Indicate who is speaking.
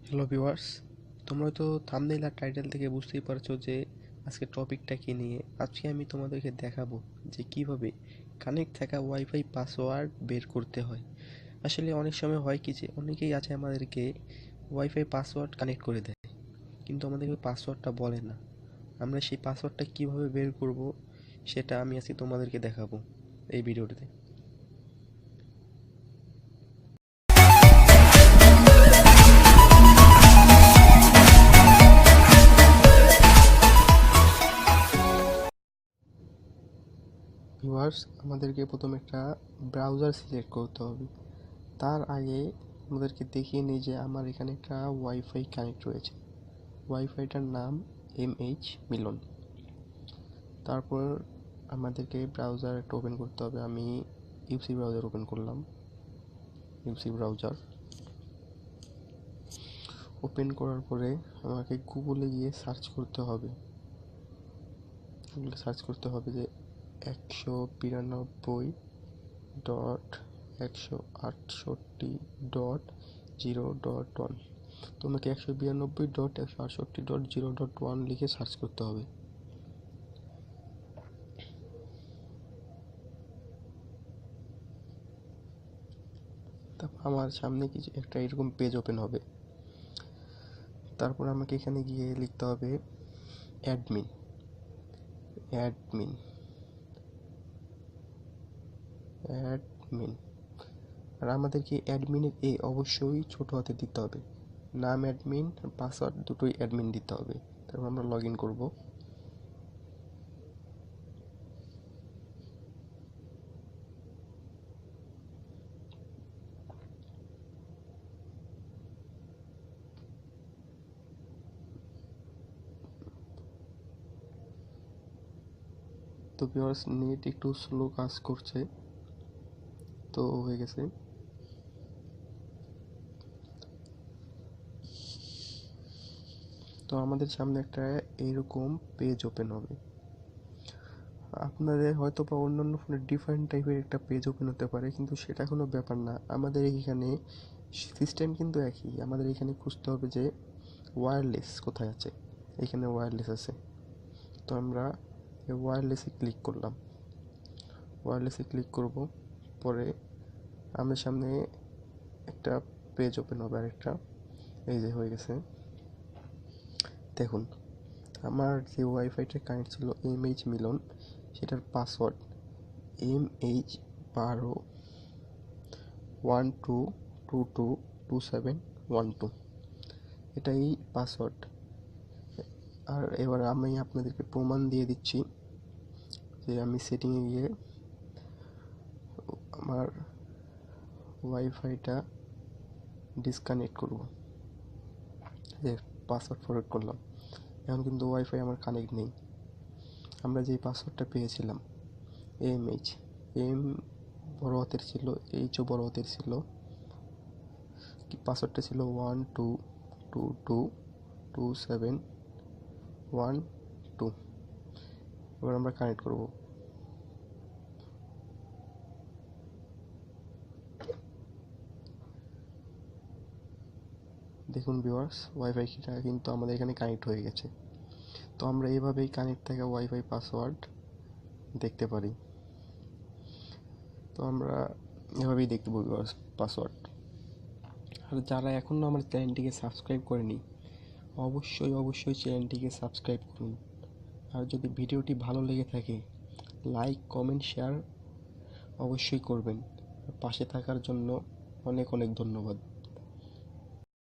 Speaker 1: Hello viewers, তোমরা তো thumbnail আর title থেকে বুঝতেই পারছো যে আজকে টপিকটা কি নিয়ে। আজকে আমি তোমাদেরকে দেখাবো যে কিভাবে কানেক্ট থাকা ওয়াইফাই পাসওয়ার্ড বের করতে হয়। আসলে অনেক সময় হয় কি যে অনেকেই আছে আমাদেরকে ওয়াইফাই পাসওয়ার্ড কানেক্ট করে দেয়, কিন্তু আমাদেরকে পাসওয়ার্ডটা বলে না। আমরা সেই পাসওয়ার্ডটা কিভাবে বের করব সেটা আমি আজকে তোমাদেরকে দেখাবো এই ভিডিওটিতে। ভিউয়ার্স, আমাদেরকে প্রথমে একটা ব্রাউজার সিলেক্ট করতে হবে। তার আগে আমাদেরকে দেখিয়ে নিই যে আমার এখানে একটা ওয়াইফাই কানেক্ট রয়েছে। ওয়াইফাইটার নাম মিলন। তারপর আমাদেরকে ব্রাউজার একটা ওপেন করতে হবে। আমি ইউসি ব্রাউজার ওপেন করলাম। ইউসি ব্রাউজার ওপেন করার পরে আমাকে গুগলে গিয়ে সার্চ করতে হবে। গুগলে সার্চ করতে হবে যে 192.168.0.1। তোমাকে 192.168.0.1 লিখে সার্চ করতে হবে। তারপর আমার সামনে কিছু একটা এরকম পেজ ওপেন হবে। তারপর আমাকে এখানে গিয়ে লিখতে হবে অ্যাডমিন অ্যাডমিন অ্যাডমিন আর আমাদেরকে অ্যাডমিনের অবশ্যই ছোট হাতে দিতে হবে। নাম অ্যাডমিন, পাসওয়ার্ড দুটোই অ্যাডমিন দিতে হবে। তারপর আমরা লগ ইন করবো। তো ভিউয়ার্স, নেট একটু স্লো কাজ করছে, তো হয়ে গেছে। তো আমাদের সামনে একটা এরকম পেজ ওপেন হবে। আপনাদের হয়তো বা অন্যান্য ফোনে ডিফারেন্ট টাইপের একটা পেজ ওপেন হতে পারে, কিন্তু সেটা কোনো ব্যাপার না। আমাদের এখানে সিস্টেম কিন্তু একই। আমাদের এখানে খুঁজতে হবে যে ওয়্যারলেস কোথায় আছে। এখানে ওয়্যারলেস আছে, তো আমরা ওয়্যারলেসে ক্লিক করলাম। ওয়্যারলেসে ক্লিক করব, পরে আমাদের সামনে একটা পেজ ওপেন হবে। আরেকটা এই যে হয়ে গেছে। দেখুন, আমার যে ওয়াইফাইটা কানেক্ট ছিল মিলন, সেটার পাসওয়ার্ড MH1212222712, এটাই পাসওয়ার্ড। আর এবার আমি আপনাদেরকে প্রমাণ দিয়ে দিচ্ছি যে আমি সেটিংয়ে গিয়ে আমার ওয়াইফাইটা ডিসকানেক্ট করব। যে পাসওয়ার্ড ফরওয়ার্ড করলাম, এখন কিন্তু ওয়াইফাই আমার কানেক্ট নেই। আমরা যে পাসওয়ার্ডটা পেয়েছিলাম এম বড় হাতের ছিল, এইচও বড় হাতের ছিল, কি পাসওয়ার্ডটা ছিল 12222712। এবার আমরা কানেক্ট করব। দেখুন ভিউয়ার্স, ওয়াইফাইটা কিন্তু আমাদের এখানে কানেক্ট হয়ে গেছে। তো আমরা এইভাবেই কানেক্ট থাকা ওয়াইফাই পাসওয়ার্ড দেখতে পারি। তো আমরা এভাবেই দেখতে পাবো পাসওয়ার্ড। আর যারা এখনও আমার চ্যানেলটিকে সাবস্ক্রাইব করেনি, অবশ্যই চ্যানেলটিকে সাবস্ক্রাইব করুন। আর যদি ভিডিওটি ভালো লেগে থাকে, লাইক, কমেন্ট, শেয়ার অবশ্যই করবেন। পাশে থাকার জন্য অনেক ধন্যবাদ।